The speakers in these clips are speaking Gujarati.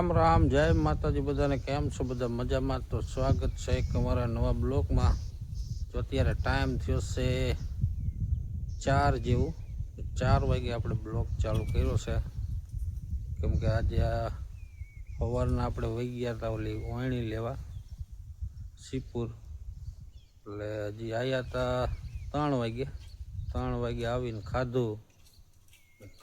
राम राम जय माताजी बधाने केम छो बधा मजामां। तो स्वागत है एक अमारा नवा ब्लॉग में। जो अत्यारे टाइम थयो छे 4 जेवुं। 4 वागे आपणे ब्लॉग चालू कर्यो छे केम के आज सवारना आपणे वही गया था ओली वाणी लेवा सीपुर। એટલે હજી આવ્યા હતા 3 વાગે। 3 વાગે આવીને ખાધું,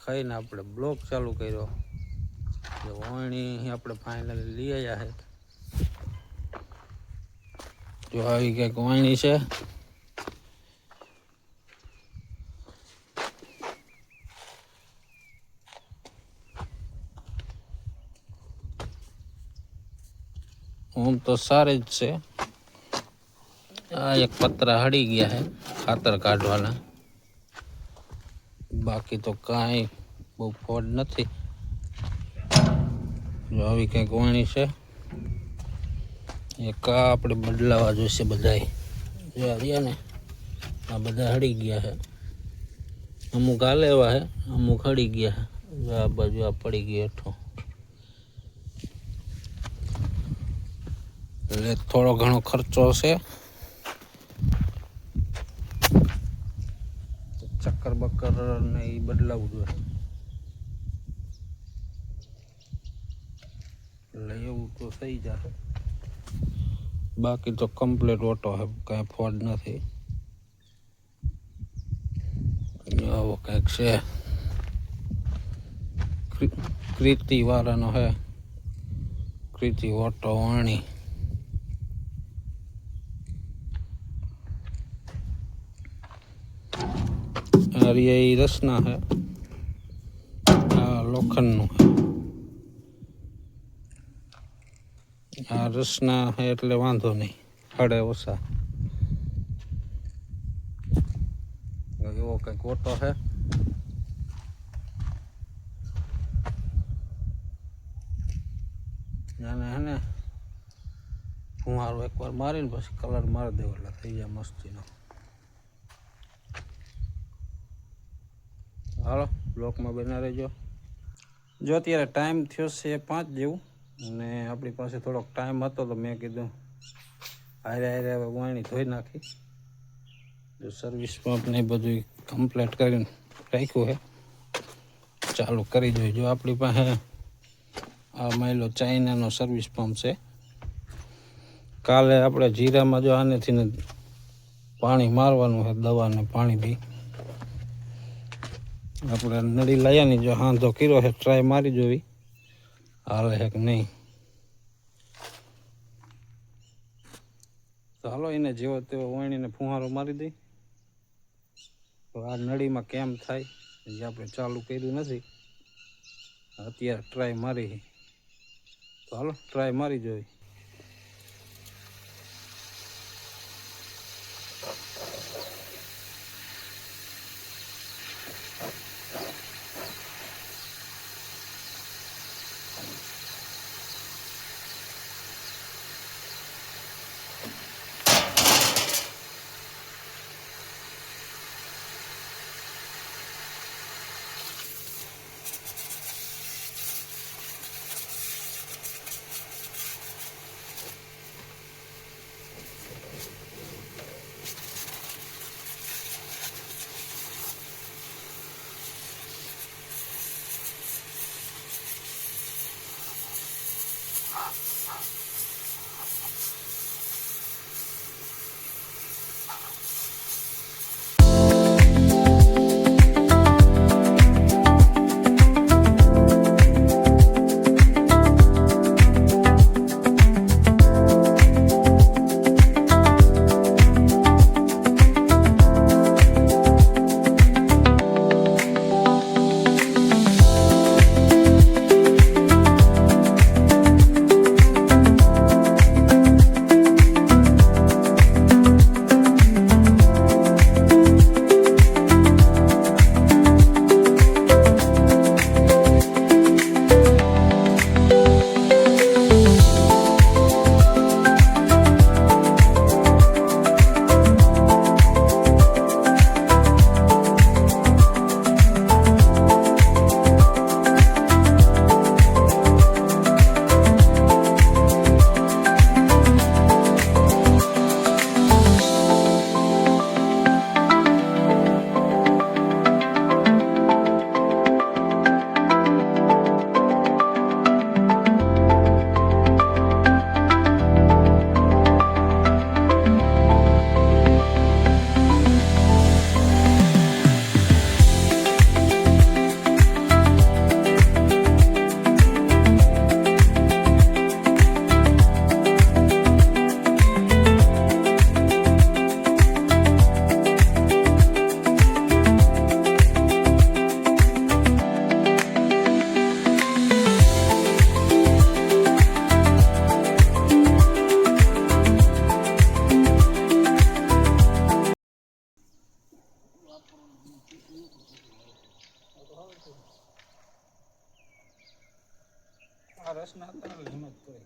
ખાઈને આપણે બ્લોગ ચાલુ કર્યો। वाणी આપણે फाइनली લઈ આવ્યા છે। જો આવી કંઈક વાણી છે। આમ તો સારી જ છે। આ એક પતરા હળી ગયા છે ખાતર કાઢવાના, બાકી તો કાંઈ બહુ ફોડ નથી। જો આવી કંઈક વાણી છે। એક આ આપણે બદલાવા જોઈશે બધાય। જો આવ્યા ને આ બધા હળી ગયા છે, અમુક હાલે એવા છે, અમુક હળી ગયા છે। જો આ બાજુ આ પડી ગઈ હેઠો, એટલે થોડો ઘણો ખર્ચો છે। ચક્કર બક્કર ને એ બદલાવું જોઈએ, એટલે એવું તો થઈ જશે। બાકી તો કમ્પ્લીટ ઓટો છે, કાંઈ ફોડ નથી। આવો કંઈક છે, કૃતિ વાળાનો છે, કૃતિ ઓટો વાણી। ये रसना है, लोखंड नु है। आ रसना है એટલે વાંધો નહીં, હળે ઓછા। એવો કંઈક ઓટો છે। અને હે ને ફુવારો એકવાર મારીને પછી કલર મારી દેવો એટલે થઈ જાય મસ્તીનો। હાલો બ્લોક में बना रहो। जो अत्यारे टाइम थयो छे 5 जेवुं ने आपणी पासे थोड़ोक टाइम हतो तो मैं कीधुं हारे हारे वाणी धोई नाखी। जो सर्विस पंप ने बधुं कम्प्लीट करीने राख्युं है, चालू करी जोईए। जो आपणी पासे आ मायलो चाइना नो सर्विस पंप छे। काले आपणे जीरामां जो आनेथी ने पाणी मारवानुं है, दवा ने पाणी बी। આપણે નળી લાયાની જો હાંધો કર્યો છે, ટ્રાય મારી જોવી હાલે છે કે નહીં। તો હાલો એને જેવો તેવો વાણીને ફુહારો મારી દઈ। તો આ નળીમાં કેમ થાય જે આપણે ચાલુ કર્યું નથી, અત્યારે ટ્રાય મારી। તો હાલો ટ્રાય મારી જોવી। પ્રશ્ન હતા ને હિંમત કરી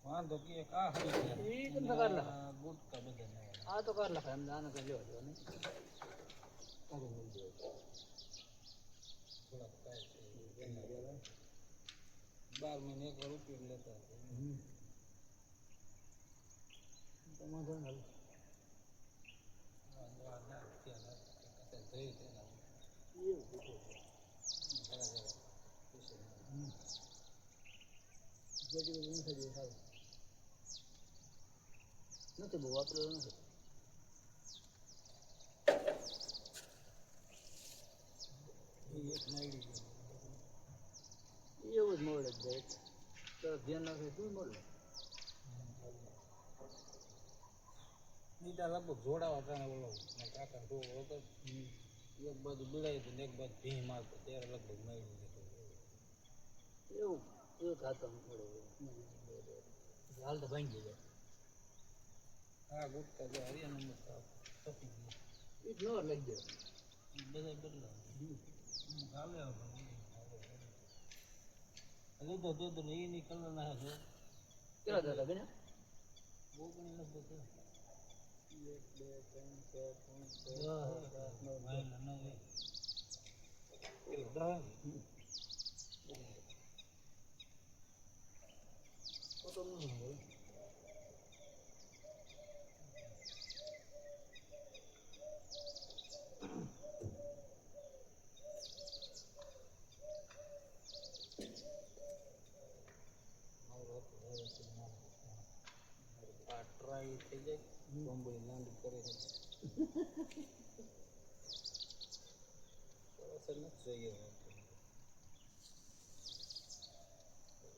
વાંધો કે કા હરી એ તમને કર લખા ગુટકા બધા આ તો કર લખા એમ આને કર લેવા દો ને આવું મળી જાય થોડા કાય છે 12 મહિને એક વાર ઉપયોગ લેતા તમારે હાલ ના ત્યાં થઈ તેના એવું બધું નથી બહુ વાપરેલો નથી એક નાઈડી એવું જ મળે જ જાય તો ધ્યાન રાખે શું મળે બીજા લગભગ જોડાવા કારણે ઓલો કાકા તો વગર એક બાજુ બિડાઈ હતું ને એક બાજુ ભી મારતો ત્યારે લગભગ નાઈડી એવું એવું થતું મળે હાલ તો ભાંગી જાય હા ગુટકા જો હરિયાણા નંબર તપી ગયો એ જ લઈ જાય બધા બદલા હાલે લીધો તો એની કલર ના છે કેટલા દાદા બેન ઓગણી લગભગ 1 2 3 4 5 6 ટ્રાય થઈ જાય બોમ્બે લાંડ કરે છે સરસ નથી જોઈએ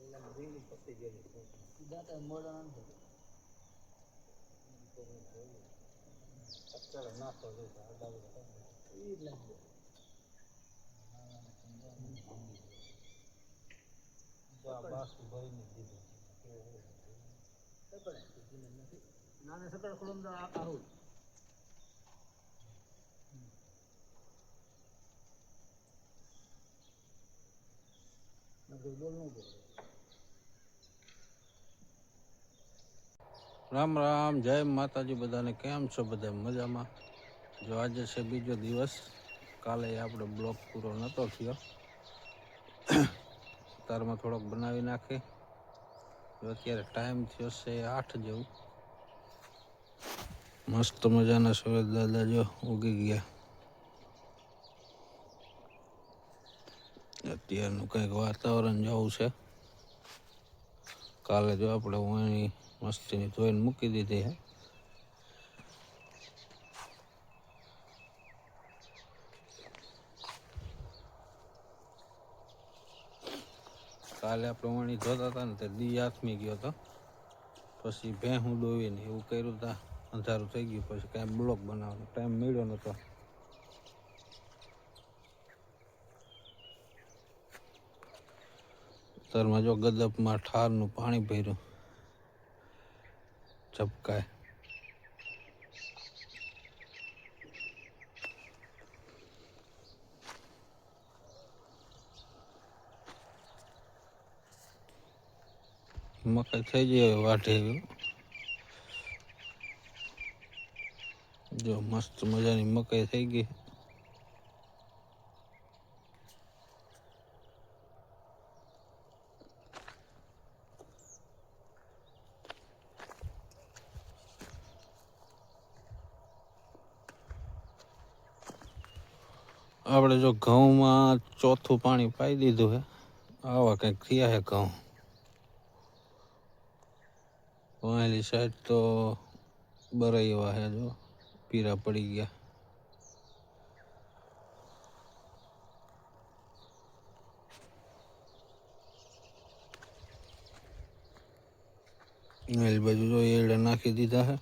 એલા રીંગી પતી ગઈ દાતા મોડા નથી અચ્છા ના તો આડા ઈ લાગે જા બાસ ભરીને દીધું નાને સકળ ખોલમ આવું રામ રામ જય માતાજી બધાને કેમ છો બધા મજામાં જો આજે છે બીજો દિવસ કાલે આપણે બ્લોગ પૂરો નહોતો થયો તારમાં થોડોક બનાવી નાખી અત્યારે ટાઈમ થયો છે 8 જેવું મસ્ત મજાના સૂરજ દાદા જો ઉગી ગયા અત્યારનું કંઈક વાતાવરણ જેવું છે કાલે જો આપણે વાણી મસ્તીની ધોઈને મૂકી દીધી હે કાલે આપણે વાણી ધોતા હતા ને તે દી આથમી ગયો હતો પછી ભેહું દોવીને એવું કર્યું હતા અંધારું થઈ ગયું પછી કાંઈ બ્લોગ બનાવવાનો ટાઈમ મળ્યો નહોતો અત્યારમાં જો ગદપમાં ઠારનું પાણી ભર્યું ઝપકાય મકાઈ થઈ જાય વાઢે જો મસ્ત મજાની મકાઈ થઈ ગઈ આપણે જો ઘઉંમાં ચોથું પાણી પાઈ દીધું હે આવા કંઈક થયા હે ઘઉં વાયેલી સાઈડ તો બરાઈ એવા હે જો પીરા પડી ગયા એલી બાજુ જો એડા નાખી દીધા હે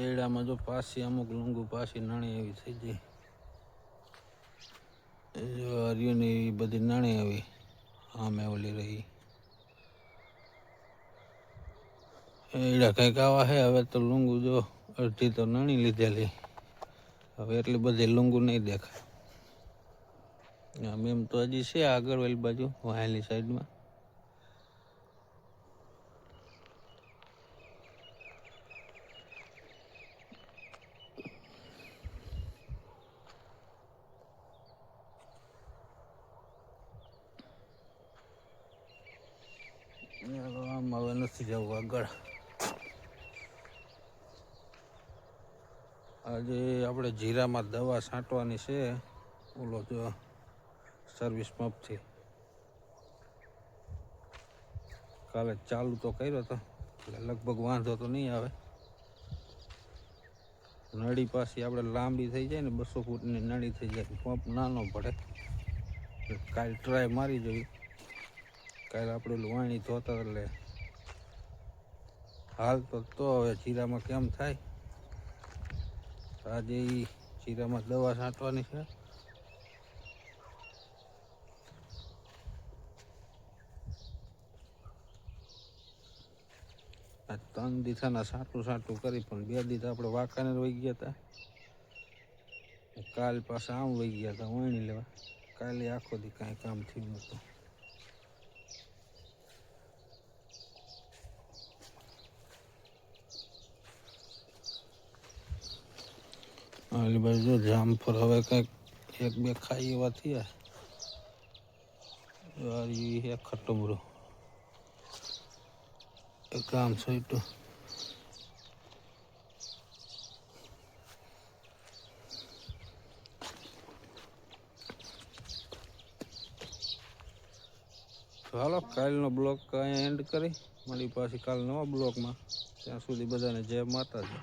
એડામાં જો પાછી અમુક લંગુ પાછી નાણી એવી થઈ જાય હરિયોની બધી નાણી આવી આમે ઓલી રહી એડા કંઈક આવા હે. હવે તો લુંગુ જો અડધી તો નાણી લીધેલી, હવે એટલી બધી લુંગુ નહીં દેખાય. આમ એમ તો હજી છે આગળ ઓલી બાજુ વાહેલી સાઈડમાં. આમ હવે નથી જવું આગળ. આજે આપણે જીરામાં દવા છાંટવાની છે, ઓલો જો સર્વિસ પંપથી. કાલે ચાલુ તો કર્યો હતો એટલે લગભગ વાંધો તો નહીં આવે. નળી પાછી આપણે લાંબી થઈ જાય ને, 200 ફૂટની નળી થઈ જાય, પંપ નાનો પડે. કાલે ટ્રાય મારી જોઈ. કાલે આપણે વાણી ધોતા એટલે હાલ તો હવે જીરામાં કેમ થાય. આજે જીરામાં દવા છાંટવાની છે. આ 3 દીથાના છાંટું કરી, પણ 2 દીથ આપણે વાંકાને વહી ગયા હતા. કાલ પાછા આમ વહી ગયા હતા વાણી લેવા. કાલે આખો દી કાંઈ કામ થયું નહોતું. આલી બાજુ જો જામફળ હવે કંઈક 1-2 ખાઈ એવા થયા. હે ખટમરો કામ સોઈટું. હાલો કાલનો બ્લોગ અહીંયા એન્ડ કરી, મળી પાછી કાલ નવા બ્લોગમાં. ત્યાં સુધી બધાને જય માતાજી.